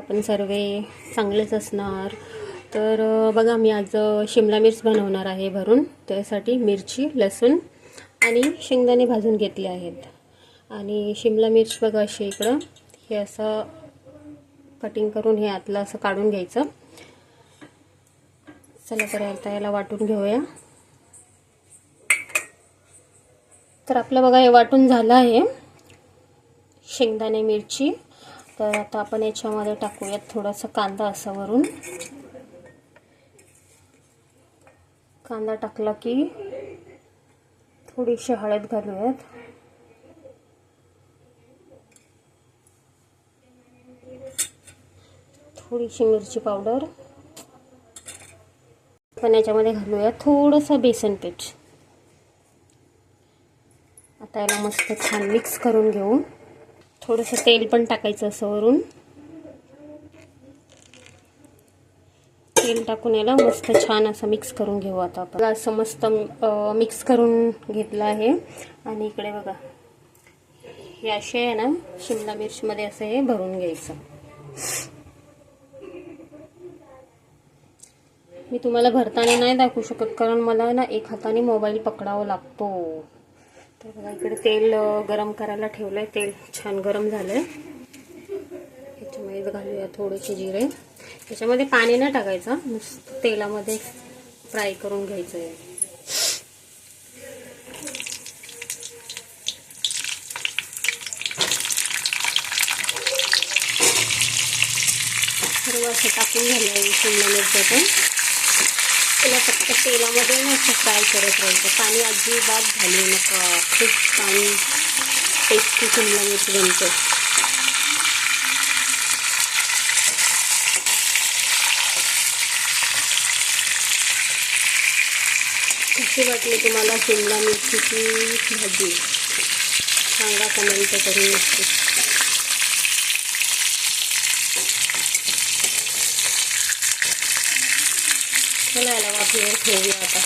आपण सर्व चांगलेच असणार. तर बघा मी आज शिमला मिर्च बनवणार आहे भरून. त्यासाठी मिरची, लसूण आणि शेंगदाणे भाजून घेतले आहेत. आणि शिमला मिर्च बघा अशी इकडं हे असं कटिंग करून हे आतलं असं काढून घ्यायचं. चला तर आता याला वाटून घेऊया. तर आपलं बघा हे वाटून झालं आहे शेंगदाणे मिरची. तर आता आपण याच्यामध्ये टाकूयात थोडासा कांदा असा वरून. कांदा टाकला की थोडीशी हळद घालूयात. थोडीशी मिरची पावडर. पण याच्यामध्ये घालूया थोडंसं बेसन पीठ. आता याला मस्त छान मिक्स करून घेऊ. थोडंसं तेल पण टाकायचं असं वरून. तेल टाकून याला मस्त छान असं मिक्स करून घेऊ. आता आपण असं मस्त मिक्स करून घेतलं आहे. आणि इकडे बघा हे असे आहे ना शिमला मिरचीमध्ये असं हे भरून घ्यायचं. मी तुम्हाला भरताना नाही दाखवू शकत कारण मला ना एक हाताने मोबाईल पकडावा लागतो. तर बघा इकडे तेल गरम करायला ठेवलं आहे. तेल छान गरम झालं आहे. याच्यामध्ये घालूया थोडेसे जिरे. याच्यामध्ये पाणी नाही टाकायचं, नुसतं तेलामध्ये फ्राय करून घ्यायचं आहे. सर्व असं टाकून झालं आहे शिमला मिरची. त्याला फक्त तेलामध्ये ना असं फ्राय करत राहायचं. पाणी अजिबात घालू नका. खूप छान टेस्टी शिमला मिरची बनते. कशी वाटली तुम्हाला शिमला मिरचीची भाजी सांगा कमेंट करून नक्की. चला याला वाफेवर ठेवूया आता.